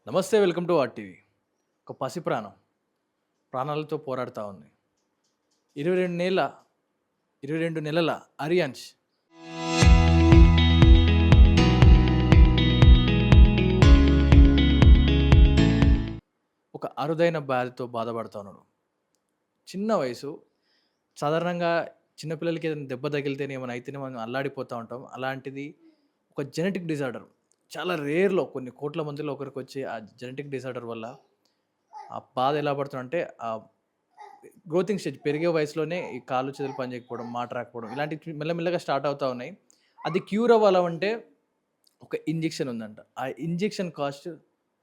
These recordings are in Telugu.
నమస్తే, వెల్కమ్ టు ఆర్టీవీ. ఒక పసి ప్రాణం ప్రాణాలతో పోరాడుతూ ఉంది. 22 నెలల అరియాన్ష్ ఒక అరుదైన వ్యాధితో బాధపడుతూ ఉన్నాడు. చిన్న వయసు. సాధారణంగా చిన్నపిల్లలకి ఏదైనా దెబ్బ తగిలితేనే ఏమైనా అయితేనే మనం అల్లాడిపోతూ ఉంటాం. అలాంటిది ఒక జెనెటిక్ డిజార్డర్. చాలా రేర్లో కొన్ని కోట్ల మందిలో ఒకరికి వచ్చే ఆ జెనెటిక్ డిజార్డర్ వల్ల ఆ బాధ ఎలా పడుతుందంటే గ్రోతింగ్ స్టేజ్ పెరిగే వయసులోనే ఈ కాళ్ళు చేతులు పనిచేయకపోవడం, మాట రాకపోవడం ఇలాంటివి మెల్లమెల్లగా స్టార్ట్ అవుతా ఉన్నాయి. అది క్యూర్ అవ్వాలంటే ఒక ఇంజెక్షన్ ఉందంట. ఆ ఇంజెక్షన్ కాస్ట్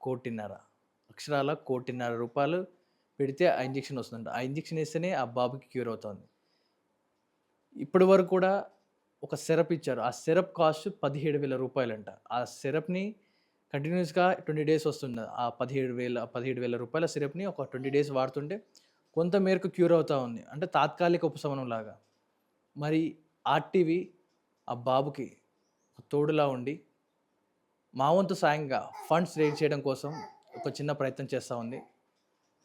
1,50,00,000. అక్షరాల 1,50,00,000 రూపాయలు పెడితే ఆ ఇంజెక్షన్ వస్తుందంట. ఆ ఇంజెక్షన్ వేస్తేనే ఆ బాబుకి క్యూర్ అవుతుంది. ఇప్పటి వరకు కూడా ఒక సిరప్ ఇచ్చారు. ఆ సిరప్ కాస్ట్ 17,000 రూపాయలంట. ఆ సిరప్‌ని కంటిన్యూయస్‌గా 20 డేస్ వస్తుంది. ఆ 17,000 రూపాయల సిరప్‌ని ఒక 20 డేస్ వాడుతుంటే కొంత మేరకు క్యూర్ అవుతా ఉంది. అంటే తాత్కాలిక ఉపశమనంలాగా. మరి ఆర్టీవీ ఆ బాబుకి ఒక తోడులా ఉండి మా వంతు సాయంగా ఫండ్స్ రైజ్ చేయడం కోసం ఒక చిన్న ప్రయత్నం చేస్తూ ఉంది.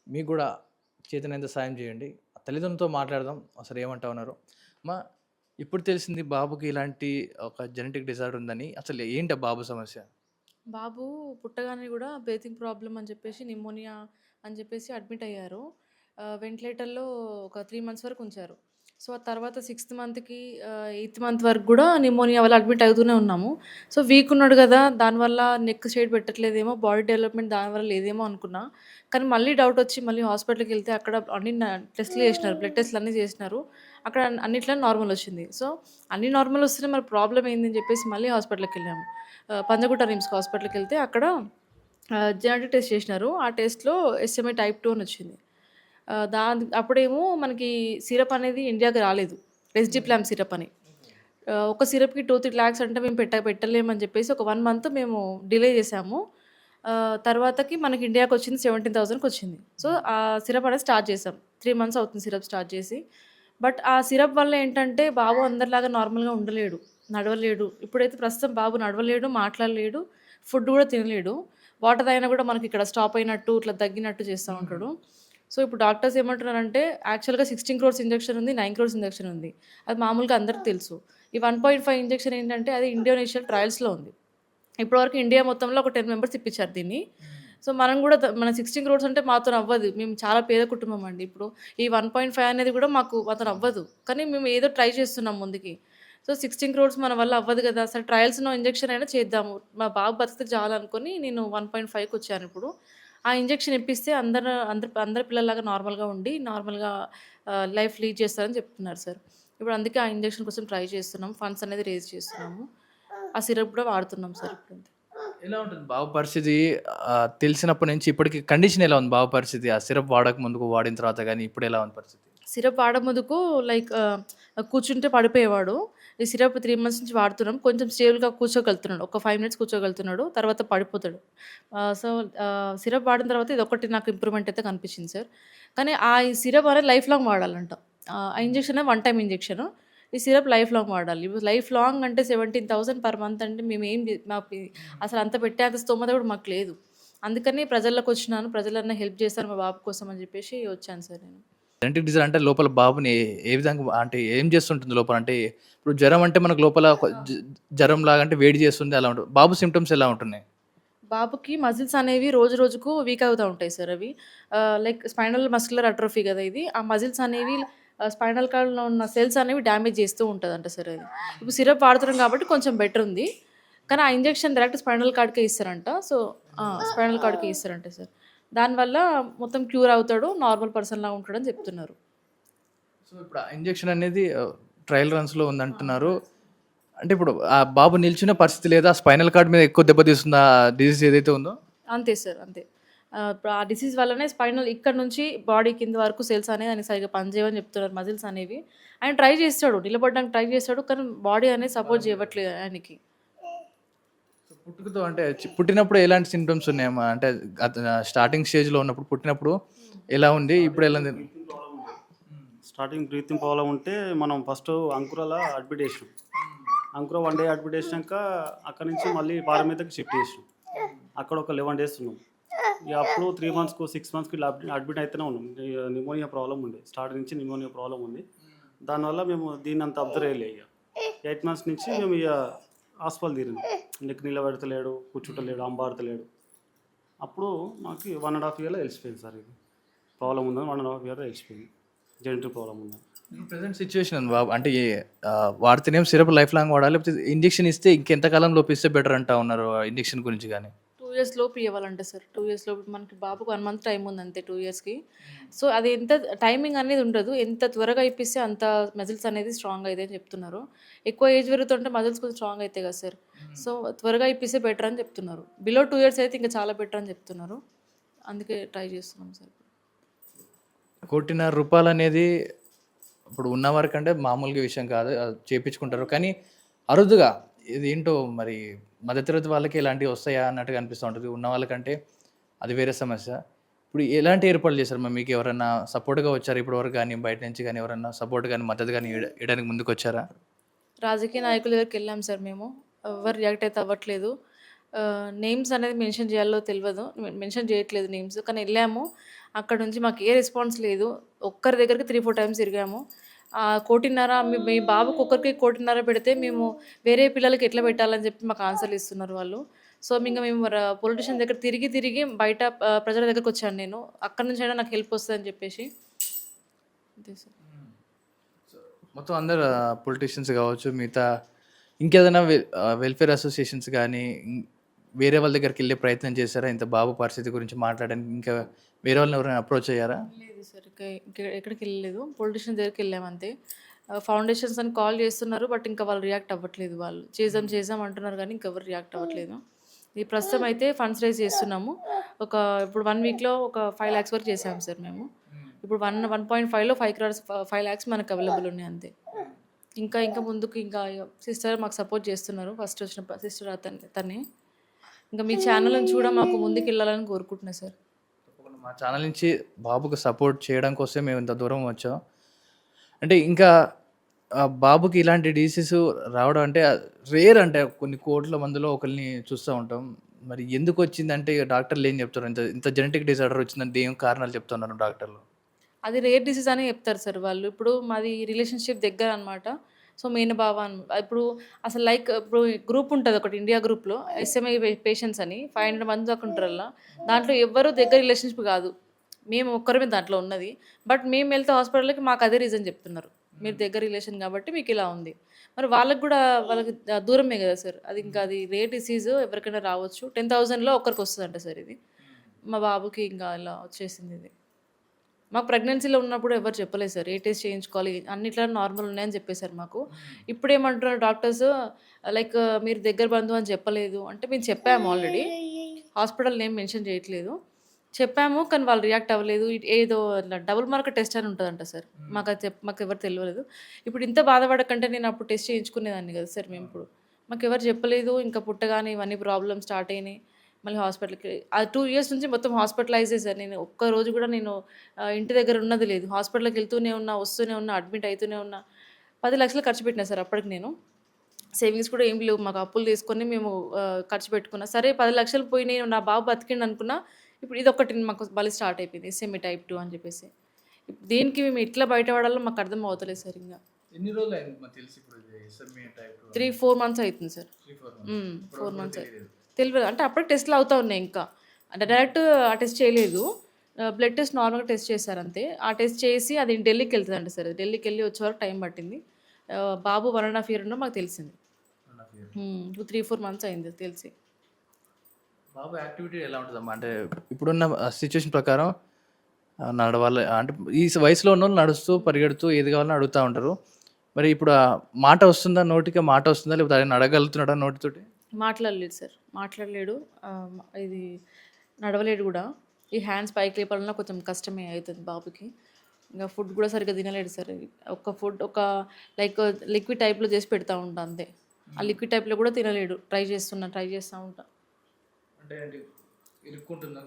మీకు కూడా చేతనైనంత సాయం చేయండి. ఆ తల్లిదండ్రులతో మాట్లాడదాం. అసలు ఏమంటా ఉన్నారు. అమ్మా, ఇప్పుడు తెలిసింది బాబుకి ఇలాంటి ఒక జెనెటిక్ డిజార్డర్ ఉందని. అసలు ఏంటి ఆ బాబు సమస్య? బాబు పుట్టగానే గూడా బ్రీతింగ్ ప్రాబ్లమ్ అని జెప్పేసి, నిమోనియా అని జెప్పేసి అడ్మిట్ అయ్యారు. వెంటిలేటర్‌లో ఒక 3 మంత్స్ వరకు ఉంచారు. సో, ఆ తర్వాత సిక్స్త్ మంత్‌కి 8థ్ మంత్ వరకు గూడా నిమోనియా వల్ల అడ్మిట్ అవుతూనే ఉన్నాము. సో, వీక్ ఉన్నాడు గదా! దానివల్ల నెక్ షేడ్ పెట్టట్లేదేమో, బాడీ డెవలప్‌మెంట్ దానివల్ల లేదేమో అనుకున్నా. కానీ మళ్ళీ డౌటొచ్చి మళ్ళీ హాస్పిటల్‌కెళ్తే అక్కడ అన్ని టెస్ట్‌లు జేసినారు. బ్లడ్ టెస్ట్‌లన్నీ జేసినారు. అక్కడ అన్నిట్లోని నార్మల్ ఒచ్చింది. సో, అన్నీ నార్మల్ ఒస్తేనే మరి ప్రాబ్లమ్ ఏందని జెప్పేసి మళ్ళీ హాస్పిటల్‌కెళ్ళాము. పంజాగుట్ట రిమ్స్‌కి హాస్పిటల్‌కెళ్తే అక్కడ జెనెటిక్ టెస్ట్ చేసినారు. ఆ టెస్ట్‌లో ఎస్ఎంఏ టైప్ 2 అని వచ్చింది. అప్పుడేమో మనకి సిరప్ అనేది ఇండియాకి రాలేదు. రెస్డిప్లామ్ సిరప్ అని. ఒక సిరప్‌కి 2, 3 లాక్స్ అంటే మేము పెట్టలేమని చెప్పేసి ఒక 1 మంత్ మేము డిలే చేసాము. తర్వాతకి మనకి ఇండియాకొచ్చింది 17,000కి వచ్చింది. సో, ఆ సిరప్ అనేది స్టార్ట్ చేసాం. 3 మంత్స్ అవుతుంది సిరప్ స్టార్ట్ చేసి. బట్ ఆ సిరప్ వల్ల ఏంటంటే బాబు అందరిలాగా నార్మల్‌గా ఉండలేడు. నడవలేడు. ఇప్పుడైతే ప్రస్తుతం బాబు నడవలేడు, మాట్లాడలేడు, ఫుడ్ గూడా తినలేడు. వాటర్ తాగినా గూడా మనకిక్కడ స్టాప్ అయినట్టు, ఇట్లా దగ్గినట్టు చేస్తా ఉంటాడు. సో, ఇప్పుడు డాక్టర్స్ ఏమంటున్నారంటే యాక్చువల్‌గా 16 క్రోర్స్ ఇంజెక్షన్ ఉంది, 9 క్రోర్స్ ఇంజెక్షన్ ఉంది. అది మామూలుగా అందరికి తెలుసు. ఈ 1.5 ఇంజెక్షన్ ఏంటంటే అది ఇండోనేషియన్ ట్రయల్స్‌లో ఉంది. ఇప్పటివరకు ఇండియా మొత్తంలో ఒక 10 మెంబర్స్ ఇప్పించారు దీన్ని. సో, మనం గూడా మన 16 క్రోర్స్ అంటే మాతోని అవ్వదు. మేము చాలా పేద కుటుంబం అండి. ఇప్పుడు ఈ 1.5 అనేది గూడా మాతోని అవ్వదు. కానీ మేము ఏదో ట్రై చేస్తున్నాం ముందుకి. సో, 16 క్రోర్స్ మన వల్ల అవ్వదు గదా! సరే ట్రయల్స్‌లో ఇంజెక్షన్ అయినా చేద్దాము. మా బాబు బతికితే చాలనుకోని నేను 1.5కొచ్చానిప్పుడు. ఆ ఇంజెక్షన్ ఇప్పిస్తే అందరి పిల్లల్లాగా నార్మల్‌గా ఉండి, నార్మల్‌గా లైఫ్ లీడ్ చేస్తారని చెప్తున్నారు సార్. ఇప్పుడు అందుకే ఆ ఇంజెక్షన్ కోసం ట్రై చేస్తున్నాం. ఫండ్స్ అనేది రైజ్ చేస్తున్నాము. ఆ సిరప్ కూడా వాడుతున్నాం సార్ ఇప్పుడంతే. ఎలా ఉంటుంది బాబు పరిస్థితి? తెలిసినప్పటి నుంచి ఇప్పటికి కండిషన్ ఎలా ఉంది బాబు పరిస్థితి? ఆ సిరప్ వాడక ముందుకు, వాడిన తర్వాత గాని ఇప్పుడు ఎలా ఉంది పరిస్థితి? సిరప్ వాడముందుకు లైక్ కూర్చుంటే పడిపోయేవాడు. ఈ సిరప్ 3 మంత్స్ నుంచి వాడుతున్నాం. కొంచెం స్టేబుల్‌గా కూర్చోగలుగుతున్నాడు. ఒక 5 మినిట్స్ కూర్చోగలుగుతున్నాడు. తర్వాత పడిపోతాడు. సో, సిరప్ వాడిన తర్వాత ఇదొక్కటి నాకు ఇంప్రూవ్‌మెంట్ అయితే కనిపించింది సార్. కానీ ఈ సిరప్ అనేది లైఫ్ లాంగ్ వాడాలంట. ఆ ఇంజెక్షన్ వన్ టైమ్ ఇంజెక్షన్. ఈ సిరప్ లైఫ్ లాంగ్ వాడాలి. లైఫ్ లాంగ్ అంటే 17,000 పర్ మంత్ అంటే మేమేం మాకు అసలు అంత పెట్టే అంత స్తోమత కూడా మాకు లేదు. అందుకని ప్రజల్లోకొచ్చినాను. ప్రజలన్నా హెల్ప్ చేస్తారు మా బాబు కోసం అని చెప్పేసి వచ్చాను సార్ నేను. జెనెటిక్ డిజార్డర్ అంటే లోపల బాబుని ఏ విధంగా అంటే ఏం చేస్తుంటుంది లోపల? అంటే ఇప్పుడు జ్వరం అంటే మనకు లోపల ఒక జ్వరంలాగా అంటే వేడి చేస్తుంది అలా ఉంటది. బాబు సింప్టమ్స్ ఎలా ఉంటున్నాయి? బాబుకి మజిల్స్ అనేవి రోజు రోజుకు వీక్ అవుతా ఉంటాయి సార్ అవి. లైక్ స్పైనల్ మస్కులర్ అట్రోఫీ గదా ఇది. ఆ మజిల్స్ అనేవి స్పైనల్ కార్డ్‌లో ఉన్న సెల్స్ అనేవి డ్యామేజ్ చేస్తూ ఉంటదంట సార్ అది. ఇప్పుడు సిరప్ వాడుతున్నాం కాబట్టి కొంచెం బెటర్ ఉంది. కానీ ఆ ఇంజెక్షన్ డైరెక్ట్ స్పైనల్ కార్డ్‌కే ఇస్తారంట. సో, స్పైనల్ కార్డ్‌కే ఇస్తారంట సార్. దానివల్ల మొత్తం క్యూర్ అవుతాడు. నార్మల్ పర్సన్‌లాగా ఉంటాడని చెప్తున్నారు. సో, ఇప్పుడు ఆ ఇంజెక్షన్ అనేది ట్రయల్ రన్స్‌లో ఉందంటున్నారు. ఆ! అంటే ఇప్పుడు ఆ బాబు నిల్చునే పరిస్థితి లేదా? స్పైనల్ కార్డ్ మీద ఎక్కువ దెబ్బతీస్తుందా ఆ డిసీజ్ ఏదైతే ఉందో? అంతే సార్. అంతే. ఇప్పుడు ఆ డిసీజ్ వల్లనే స్పైనల్ ఇక్కడ నుంచి బాడీ కింద వరకు సెల్స్ అనేవి ఆయనకి సరిగ్గా పనిచేయవని చెప్తున్నారు మజిల్స్ అనేవి. ఆయన ట్రై చేస్తాడు. నిలబడడానికి ట్రై చేస్తాడు. కానీ బాడీ అనేది సపోర్ట్ చేయవట్లేదు ఆయనకి. సో, పుట్టుకతో అంటే పుట్టినప్పుడు ఎలాంటి సింప్టమ్స్ ఉన్నాయమ్మా? అంటే స్టార్టింగ్ స్టేజ్‌లో ఉన్నప్పుడు పుట్టినప్పుడు ఎలా ఉంది? ఇప్పుడు ఎలా ఉంది? స్టార్టింగ్ బ్రీతింగ్ ప్రాబ్లమ్ ఉంటే మనం ఫస్ట్ అంకురాల అడ్మిట్ చేసినాం. అంకుర 1 డే అడ్మిట్ చేసినాక అక్కడి నుంచి మళ్ళీ పారమితకి షిఫ్ట్ చేసినాం. అక్కడ ఒక 11 డేస్ ఉన్నాం. ఇక అప్పుడు 3 మంత్స్‌కు 6 మంత్స్‌కి ఇలా అడ్మిట్ అయితేనే ఉన్నాం. నిమోనియా ప్రాబ్లమ్ ఉండే. స్టార్టింగ్ నుంచి నిమోనియా ప్రాబ్లమ్ ఉంది. దానివల్ల మేము దీన్ని అంత అబ్జర్వ్ చేయలే ఇక. 8 మంత్స్ నుంచి మేము ఇక హాస్పిటల్ తిరిగినాం. నెక్ నిలబెడతలేడు, కూర్చుంటలేడు, అంబాడతలేడు. అప్పుడు మాకు 1½ ఇయర్‌లో తెలిసిపోయింది సార్ ఇది ప్రాబ్లమ్ ఉందని. 1½ ఇయర్‌లో తెలిసిపోయింది జెనెటిక్ ప్రాబ్లమ్ ఉందని. ప్రెజెంట్ సిచ్యువేషన్ బాబు అంటే వాడితేనేం సిరప్ లైఫ్ లాంగ్ వాడాలి, లేకపోతే ఇంజెక్షన్ ఇస్తే ఇంకెంతకాలం లోపు ఇస్తే బెటర్ అంటా ఉన్నారు ఇంజెక్షన్ గురించి కానీ? 2 ఇయర్స్ లోపు ఇవ్వాలంటే సార్. 2 ఇయర్స్ లోపు మనకి బాబుకి 1 మంత్ టైం ఉంది అంతే 2 ఇయర్స్‌కి. సో, అది ఎంత టైమింగ్ అనేది ఉండదు. ఎంత త్వరగా ఇప్పిస్తే అంత మజిల్స్ అనేది స్ట్రాంగ్ అయితాయి అని చెప్తున్నారు. ఎక్కువ ఏజ్ పెరుగుతుంటే మజిల్స్ కొంచెం స్ట్రాంగ్ అయితాయి కదా సార్. సో, త్వరగా ఇప్పిస్తే బెటర్ అని చెప్తున్నారు. బిలో 2 ఇయర్స్ అయితే ఇంకా చాలా బెటర్ అని చెప్తున్నారు. అందుకే ట్రై చేస్తున్నాం సార్. ₹1,50,00,000 అనేది ఇప్పుడు ఉన్నవారికంటే మామూలుగా విషయం కాదు. చేపించుకుంటారు. కానీ అరుదుగా ఇదేంటో మరి మధ్యతరగతి వాళ్ళకి ఇలాంటివి వస్తాయా అన్నట్టుగా అనిపిస్తూ ఉంటుంది. ఉన్న వాళ్ళకంటే అది వేరే సమస్య. ఇప్పుడు ఎలాంటి ఏర్పాట్లు చేశారు మరి? మీకు ఎవరన్నా సపోర్ట్‌గా వచ్చారా ఇప్పటివరకు గానీ, బయట నుంచి గానీ ఎవరన్నా సపోర్ట్ గానీ, మద్దతు గానీ ఇయడానికి ముందుకొచ్చారా? రాజకీయ నాయకుల దగ్గరికెళ్ళాం సార్ మేము. ఎవ్వరు రియాక్ట్ అయితే అవ్వట్లేదు. నేమ్స్ అనేది మెన్షన్ చేయాలో తెలవదు. మెన్షన్ చేయట్లేదు నేమ్స్. కానీ ఎళ్ళాము. అక్కడ నుంచి మాకు ఏ రెస్పాన్స్ లేదు. ఒక్కరి దగ్గరికి 3, 4 టైమ్స్ తిరిగాము. 1,50,00,000 మీ మీ బాబుకి ఒక్కరికి 1,50,00,000 పెడితే మేము వేరే పిల్లలకి ఎట్లా పెట్టాలని చెప్పి మాకు ఆన్సర్‌లు ఇస్తున్నారు వాళ్ళు. సో, మేము పొలిటీషియన్ దగ్గర తిరిగి తిరిగి బయట ప్రజల దగ్గరకొచ్చాను నేను. అక్కడి నుంచైనా నాకు హెల్ప్ వస్తదని చెప్పేసి. అంతే సార్. మొత్తం అందరు పొలిటీషియన్స్ కావచ్చు, మిగతా ఇంకేదైనా వెల్ఫేర్ అసోసియేషన్స్ గానీ, వేరే వాళ్ళ దగ్గరికెళ్ళే ప్రయత్నం చేశారా? ఇంత బాబు పరిస్థితి గురించి మాట్లాడడానికి ఇంకా వేరే వాళ్ళని ఎవరైనా అప్రోచ్ అయ్యారా? లేదు సార్. ఎక్కడికెళ్ళలేదు. పొలిటీషియన్ దగ్గరికెళ్ళాము అంతే. ఫౌండేషన్స్ అని కాల్ చేస్తున్నారు. బట్ ఇంకా వాళ్ళు రియాక్ట్ అవ్వట్లేదు వాళ్ళు. చేద్దాం అంటున్నారు గానీ ఇంకెవరు రియాక్ట్ అవ్వట్లేదు. ఈ ప్రస్తుతం అయితే ఫండ్స్ రైజ్ చేస్తున్నాము. ఇప్పుడు 1 వీక్‌లో ఒక 5,00,000 వరకు చేసాము సార్ మేము. ఇప్పుడు 1.5లో 5,00,000 మనకు అవైలబుల్ ఉన్నాయి అంతే. ఇంకా ముందుకు ఇంకా సిస్టర్ మాకు సపోర్ట్ చేస్తున్నారు. ఫస్ట్ వచ్చిన సిస్టర్ తనే. ఇంకా మీ ఛానల్ నుంచి కూడా మాకు ముందుకెళ్ళాలని కోరుకుంటున్నా సార్. తప్పకుండా మా ఛానల్ నుంచి బాబుకి సపోర్ట్ చేయడం కోసమే మేము ఇంత దూరం వచ్చాం. అంటే ఇంకా బాబుకి ఇలాంటి డిసీస్ రావడం అంటే రేర్, అంటే కొన్ని కోట్ల మందిలో ఒకరిని చూస్తూ ఉంటాం. మరి ఎందుకొచ్చిందంటే డాక్టర్లు ఏం చెప్తారు? ఇంత ఇంత జెనెటిక్ డిసార్డర్ వచ్చిందంటే ఏం కారణాలు చెప్తున్నారు డాక్టర్లు? అది రేర్ డిసీజ్ అనే చెప్తారు సార్ వాళ్ళు. ఇప్పుడు మాది రిలేషన్‌షిప్ దగ్గర అనమాట. సో, మేనబావ ఇప్పుడు అసలు లైక్ ఇప్పుడు గ్రూప్ ఉంటది ఒకటి ఇండియా గ్రూప్‌లో ఎస్ఎంఐ పేషెంట్స్ అని 500 మంది దాకా ఉంటారల్లా. దాంట్లో ఎవ్వరు దగ్గర రిలేషన్‌షిప్ కాదు. మేము ఒక్కరమే దాంట్లో ఉన్నది. బట్ మేము వెళ్తే హాస్పిటల్‌కి మాకు అదే రీజన్ చెప్తున్నారు. మీరు దగ్గర రిలేషన్ కాబట్టి మీకు ఇలా ఉంది. మరి వాళ్ళకి కూడా వాళ్ళకి దూరమే కదా సార్. అది రేర్ డిసీజ్ ఎవరికైనా రావచ్చు. 10,000లో ఒక్కరికి వస్తదంట సార్ ఇది. మా బాబుకి ఇంకా ఇలా వచ్చేసింది ఇది. మాకు ప్రెగ్నెన్సీలో ఉన్నప్పుడు ఎవరు చెప్పలేదు సార్. ఏ టెస్ట్ చేయించుకోవాలి, అన్నిట్లో నార్మల్ ఉన్నాయని చెప్పేసారు మాకు. ఇప్పుడేమంటున్నారు డాక్టర్స్ లైక్ మీరు దగ్గర బంధువు అని చెప్పలేదు. అంటే మేము చెప్పాము ఆల్రెడీ. హాస్పిటల్ నేమ్ మెన్షన్ చేయట్లేదు. చెప్పాము కానీ వాళ్ళు రియాక్ట్ అవ్వలేదు. ఏదో డబుల్ మార్కర్ టెస్ట్ అని ఉంటదంట సార్. మాకెవరు తెలవలేదు. ఇప్పుడు ఇంత బాధపడకంటే నేను అప్పుడు టెస్ట్ చేయించుకునేదాన్ని కదా సార్ మేమిప్పుడు. మాకెవరు చెప్పలేదు. ఇంకా పుట్టగానే ఇవన్నీ ప్రాబ్లమ్స్ స్టార్ట్ అయినాయి. మళ్ళీ హాస్పిటల్‌కి 2 ఇయర్స్ నుంచి మొత్తం హాస్పిటలైజే సార్. నేను ఒక్కరోజు కూడా ఇంటి దగ్గర ఉన్నది లేదు. హాస్పిటల్‌కి వెళ్తూనే ఉన్నా, వస్తూనే ఉన్నా, అడ్మిట్ అయితూనే ఉన్నా. 10,00,000 ఖర్చు పెట్టినా సార్ అప్పటికి నేను. సేవింగ్స్ కూడా ఏం లేవు. మాకు అప్పులు తీసుకొని మేము ఖర్చు పెట్టుకున్నా. సరే 10,00,000 పోయినాయి. నా బాబు బతికిండు అనుకున్నా. ఇప్పుడు ఇదొకటి మాకు మళ్ళీ స్టార్ట్ అయిపోయింది. ఎస్ఎంఈ టైప్ 2 అని చెప్పేసి. దీనికి మేము ఎట్లా బయటపడాలో మాకు అర్థం అవుతలేదు సార్ ఇంగ. ఎన్ని రోజులు అయింది మాకు తెలిసి ఇప్పుడు ఎస్ఎంఈ టైప్ 3, 4 మంత్స్ అయితుంది సార్. 4 మంత్స్ తెలవదు. అంటే అప్పటికి టెస్ట్‌లు అవుతా ఉన్నాయి ఇంకా. అంటే డైరెక్ట్ ఆ టెస్ట్ చేయలేదు. బ్లడ్ టెస్ట్ నార్మల్‌గా టెస్ట్ చేశారు అంతే. ఆ టెస్ట్ చేసి అది ఢిల్లీకెళ్తదంట సార్. ఢిల్లీకెళ్ళి వచ్చే వరకు టైం పట్టింది. బాబు 1½ ఇయర్ ఉన్నప్పుడు మాకు తెలిసింది. 2, 3, 4 మంత్స్ అయింది తెలిసి. బాబు యాక్టివిటీ ఎలా ఉంటుందమ్మా? అంటే ఇప్పుడున్న సిచ్యువేషన్ ప్రకారం నడవాలి అంటే ఈ వయసులో ఉన్నోళ్ళు నడుస్తూ, పరిగెడుతూ ఏది కావాలన్నా అడుగుతా ఉంటారు. మరి ఇప్పుడు మాట వస్తుందా? నోటికి మాట వస్తుందా? లేకపోతే ఆయన అడగలుగుతున్నాడా నోటితోటి? మాట్లాడలేడు సార్. మాట్లాడలేడు. ఇది నడవలేడు గూడా. ఈ హ్యాండ్స్ పైకి లేపాలన్నా కొంచెం కష్టమే అయితది బాబుకి. ఇంక ఫుడ్ గూడా సరిగ్గా తినలేడు సార్. ఒక లైక్ లిక్విడ్ టైప్‌లో చేసి పెడతా ఉంటా అంతే. ఆ లిక్విడ్ టైప్‌లో గూడా తినలేడు. ట్రై చేస్తా ఉంటా. అంటే ఇరుక్కుంటుందా?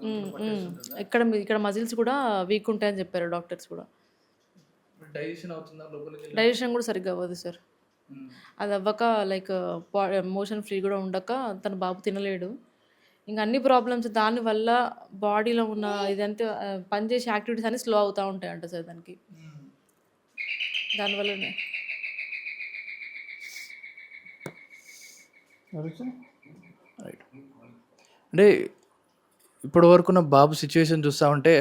ఇక్కడ మజిల్స్ కూడా వీక్ ఉంటాయని చెప్పారు డాక్టర్స్ కూడా. డైజెషన్ అవుతుందా లోపలికి? డైజెషన్ కూడా సరిగ్గా అవ్వదు సార్. అది అవ్వక లైక్ మోషన్ ఫ్రీ కూడా ఉండక తన బాబు తినలేడు. ఇంక అన్ని ప్రాబ్లమ్స్ దానివల్ల బాడీలో ఉన్న ఇదంతా పనిచేసే యాక్టివిటీస్ అన్నీ స్లో అవుతా ఉంటాయంట సార్ దానికి. దానివల్లనే. రైట్. అంటే ఇప్పటి వరకున్న బాబు సిచ్యువేషన్ చూస్తా ఉంటే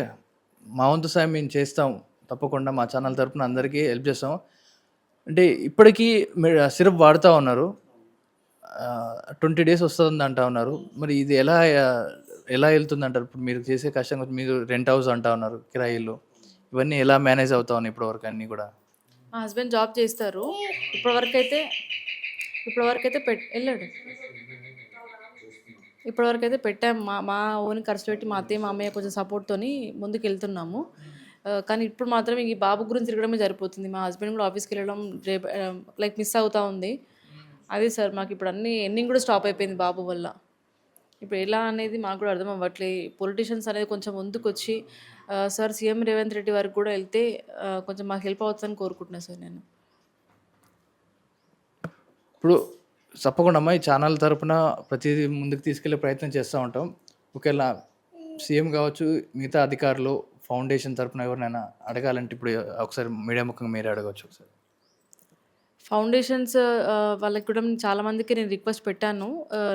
మా వంతు సాయం మేము చేస్తాం. తప్పకుండా మా ఛానల్ తరపున అందరికీ హెల్ప్ చేస్తాం. అంటే ఇప్పటికీ మీరు సిరప్ వాడుతా ఉన్నారు. 20 డేస్ వస్తుంది అంటా ఉన్నారు. మరి ఇది ఎలా వెళ్తుందంటారు? ఇప్పుడు మీరు చేసే కష్టం మీరు రెంట్ హౌస్ అంటా ఉన్నారు, కిరాయి ఇల్లు. ఇవన్నీ ఎలా మేనేజ్ అవుతా ఉన్నాయి ఇప్పటివరకు అన్నీ కూడా? మా హస్బెండ్ జాబ్ చేస్తారు. ఇప్పటివరకైతే వెళ్ళాడు. ఇప్పటివరకైతే పెట్టాము. మా మా ఓన్ ఖర్చు పెట్టి మా అత్తయ్య, మా అమ్మయ్య కొంచెం సపోర్ట్‌తోని ముందుకెళ్తున్నాము. కానీ ఇప్పుడు మాత్రం ఈ బాబు గురించి తిరగడమే సరిపోతుంది. మా హస్బెండ్ కూడా ఆఫీస్‌కెళ్ళడం లైక్ మిస్ అవుతా ఉంది. అదే సార్ మాకిప్పుడు అన్నీ ఎర్నింగ్ కూడా స్టాప్ అయిపోయింది బాబు వల్ల. ఇప్పుడు ఎలా అనేది మాకు కూడా అర్థం అవ్వట్లే. పొలిటీషియన్స్ అనేది కొంచెం ముందుకొచ్చి సార్ సీఎం రేవంత్ రెడ్డి వరకు కూడా వెళ్తే కొంచెం మాకు హెల్ప్ అవుతుందని కోరుకుంటున్నా సార్ నేను. ఇప్పుడు తప్పకుండా అమ్మా ఈ ఛానల్ తరపున ప్రతిదీ ముందుకు తీసుకెళ్లే ప్రయత్నం చేస్తూ ఉంటాం. ఒకవేళ సీఎం కావచ్చు, మిగతా అధికారులు, ఫౌండేషన్ తరపున ఎవరినైనా అడగాలంటే ఇప్పుడు ఒకసారి మీడియా ముఖంగా మీరే అడగవచ్చు ఒకసారి. ఫౌండేషన్స్ వాళ్ళకి కూడా చాలా మందికి నేను రిక్వెస్ట్ పెట్టాను.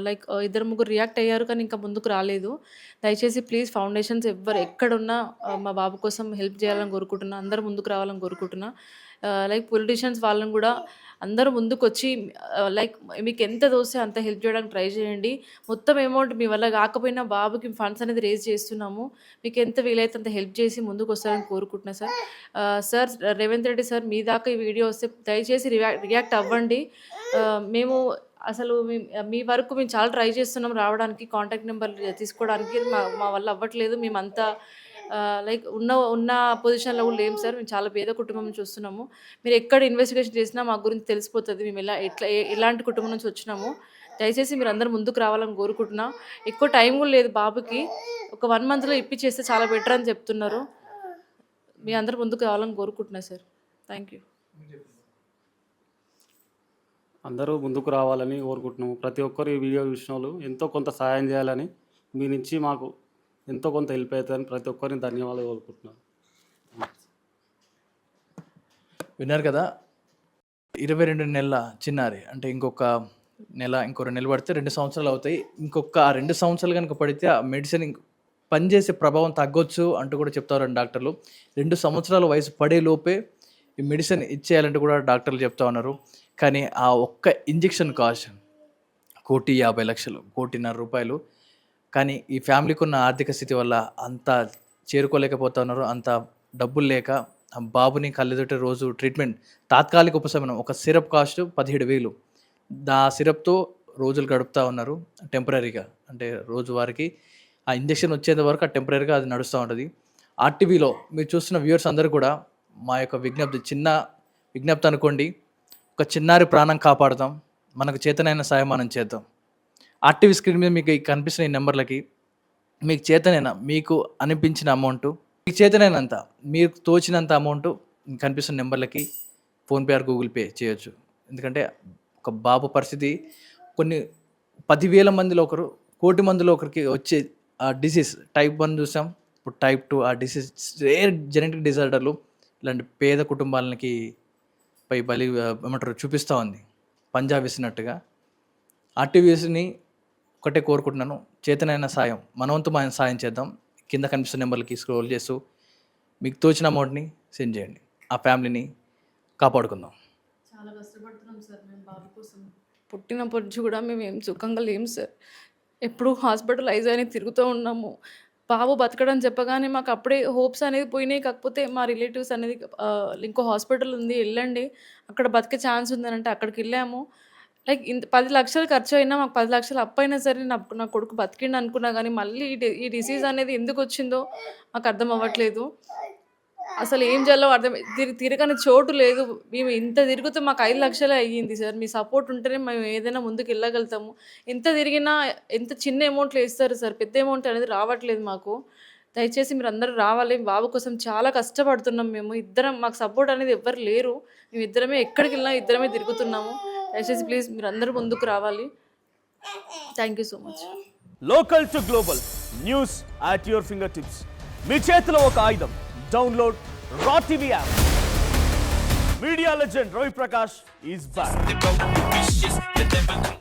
లైక్ ఇద్దరు ముగ్గురు రియాక్ట్ అయ్యారు కానీ ఇంకా ముందుకు రాలేదు. దయచేసి ప్లీజ్ ఫౌండేషన్స్ ఎవ్వరు ఎక్కడున్నా మా బాబు కోసం హెల్ప్ చేయాలని కోరుకుంటున్నా. అందరూ ముందుకు రావాలని కోరుకుంటున్నా. లైక్ పొలిటీషియన్స్ వాళ్ళని కూడా అందరూ ముందుకొచ్చి లైక్ మీకు ఎంత తోస్తే అంత హెల్ప్ చేయడానికి ట్రై చేయండి. మొత్తం అమౌంట్ మీ వల్ల కాకపోయినా బాబుకి ఫండ్స్ అనేది రేజ్ చేస్తున్నాము. మీకు ఎంత వీలైతే అంత హెల్ప్ చేసి ముందుకు వస్తారని కోరుకుంటున్నా sir. Sir Revanth Reddy sir మీ దాకా ఈ వీడియో వస్తే దయచేసి రియాక్ట్ అవ్వండి. మేము అసలు మీ వరకు మేము చాలా ట్రై చేస్తున్నాం రావడానికి, కాంటాక్ట్ నెంబర్ తీసుకోవడానికి. మా వల్ల అవ్వట్లేదు. మేమంతా లైక్ ఉన్న పొజిషన్‌లో కూడా లేము సార్. మేము చాలా పేద కుటుంబం నుంచి వస్తున్నాము. మీరు ఎక్కడ ఇన్వెస్టిగేషన్ చేసినా మా గురించి తెలిసిపోతది. మేము ఎలాంటి కుటుంబం నుంచి వచ్చినాము. దయచేసి మీరందరూ ముందుకు రావాలని కోరుకుంటున్నా. ఎక్కువ టైం కూడా లేదు బాబుకి. ఒక 1 మంత్‌లో ఇప్పిచ్చేస్తే చాలా బెటర్ అని చెప్తున్నారు. మీ అందరూ ముందుకు రావాలని కోరుకుంటున్నా సార్. Thank you. అందరూ ముందుకు రావాలని కోరుకుంటున్నాము. ప్రతి ఒక్కరు ఈ వీడియో చూసిన వాళ్ళు ఎంతో కొంత సహాయం చేయాలని, మీ నుంచి మాకు ఎంతో కొంత హెల్ప్ అవుతుందని ప్రతి ఒక్కరిని ధన్యవాదాలు కోరుకుంటున్నాను. విన్నారు కదా, 22 నెలల చిన్నారి. అంటే ఇంకొక నెల, ఇంకో 2 నెలలు పడితే 2 సంవత్సరాలు అవుతాయి. ఇంకొక 2 సంవత్సరాలు కనుక పడితే ఆ మెడిసిన్ పనిచేసే ప్రభావం తగ్గొచ్చు అంటూ కూడా చెప్తారండి డాక్టర్లు. 2 సంవత్సరాల వయసు పడే లోపే ఈ మెడిసిన్ ఇచ్చేయాలంటూ కూడా డాక్టర్లు చెప్తా ఉన్నారు. కానీ ఆ ఒక్క ఇంజెక్షన్ కాస్ట్ 1,50,00,000, 1,50,00,000 రూపాయలు. కానీ ఈ ఫ్యామిలీకి ఉన్న ఆర్థిక స్థితి వల్ల అంత చేరుకోలేకపోతా ఉన్నారు. అంత డబ్బులు లేక ఆ బాబుని కళ్ళెదుట రోజు ట్రీట్మెంట్, తాత్కాలిక ఉపశమనం, ఒక సిరప్ కాస్ట్ 17,000. ఆ సిరప్తో రోజులు గడుపుతూ ఉన్నారు టెంపరీగా. అంటే రోజువారికి ఆ ఇంజెక్షన్ వచ్చేంత వరకు ఆ టెంపరీగా అది నడుస్తూ ఉంటుంది. ఆర్టీవీలో మీరు చూస్తున్న వ్యూవర్స్ అందరూ కూడా మా యొక్క చిన్న విజ్ఞప్తి అనుకోండి. ఒక చిన్నారి ప్రాణం కాపాడుదాం. మనకు చేతనైన సాయం మనం చేద్దాం. ఆర్టీవీ స్క్రీన్ మీద మీకు కనిపిస్తున్న ఈ నెంబర్లకి మీకు చేతనైనా, మీకు అనిపించిన అమౌంట్, మీకు చేతనైనంత, మీకు తోచినంత అమౌంట్ కనిపిస్తున్న నెంబర్లకి ఫోన్పే ఆర్ గూగుల్ పే చేయొచ్చు. ఎందుకంటే ఒక బాబు పరిస్థితి కొన్ని 10,000 మందిలో ఒకరు, 1,00,00,000 మందిలో ఒకరికి వచ్చే ఆ డిసీజ్ టైప్ 1 చూసాం, ఇప్పుడు టైప్ 2 ఆ డిసీజ్ రేర్ జెనెటిక్ డిజార్డర్లు ఇలాంటి పేద కుటుంబాలకి బలి ఏమంటారు చూపిస్తూ ఉంది పంజాబ్ వేసినట్టుగా. ఆర్టీవీఎస్ని ఒకటే కోరుకుంటున్నాను, చేతనైన సాయం మన వంతు మనం సాయం చేద్దాం. కింద కనిపిస్తున్న నెంబర్లకి స్క్రోల్ చేస్తూ మీకు తోచిన అమౌంట్ని సెండ్ చేయండి. ఆ ఫ్యామిలీని కాపాడుకుందాం. చాలా కష్టపడుతున్నాం సార్ మేము బాబు కోసం. పుట్టినప్పటి నుంచి కూడా మేము ఏం సుఖంగా లేము సార్. ఎప్పుడు హాస్పిటలైజ్ అని తిరుగుతూ ఉన్నాము. బాబు బతకడం చెప్పగానే మాకు అప్పుడే హోప్స్ అనేది పోయినాయి. కాకపోతే మా రిలేటివ్స్ అనేది ఇంకో హాస్పిటల్ ఉంది వెళ్ళండి, అక్కడ బతికే ఛాన్స్ ఉందని అంటే అక్కడికి వెళ్ళాము. లైక్ ఇంత 10,00,000 ఖర్చు అయినా మాకు 10,00,000 అప్పైనా సరే నా కొడుకు బతికిండు అనుకున్నా కానీ మళ్ళీ ఈ డిసీజ్ అనేది ఎందుకు వచ్చిందో మాకు అర్థం అవ్వట్లేదు. అసలు ఏం చేయాలో తిరగని చోటు లేదు. మేము ఇంత తిరిగితే మాకు 5,00,000 అయ్యింది సార్. మీ సపోర్ట్ ఉంటేనే మేము ఏదైనా ముందుకు వెళ్ళగలుగుతాము. ఎంత తిరిగినా ఎంత చిన్న అమౌంట్‌లో ఇస్తారు సార్. పెద్ద అమౌంట్ అనేది రావట్లేదు మాకు. దయచేసి మీరందరూ రావాలి. బాబు కోసం చాలా కష్టపడుతున్నాం మేము. ఇద్దరం, మాకు సపోర్ట్ అనేది ఎవ్వరు లేరు. మేమిద్దరమే ఎక్కడికెళ్ళినా ఇద్దరమే తిరుగుతున్నాము. దయచేసి ప్లీజ్ మీరందరూ ముందుకు రావాలి. Thank you so much. Local to global news at your finger tips. మీ చేతిలో ఒక ఆయుధం. డౌన్లోడ్ రా TV app. Media legend Ravi Prakash is back.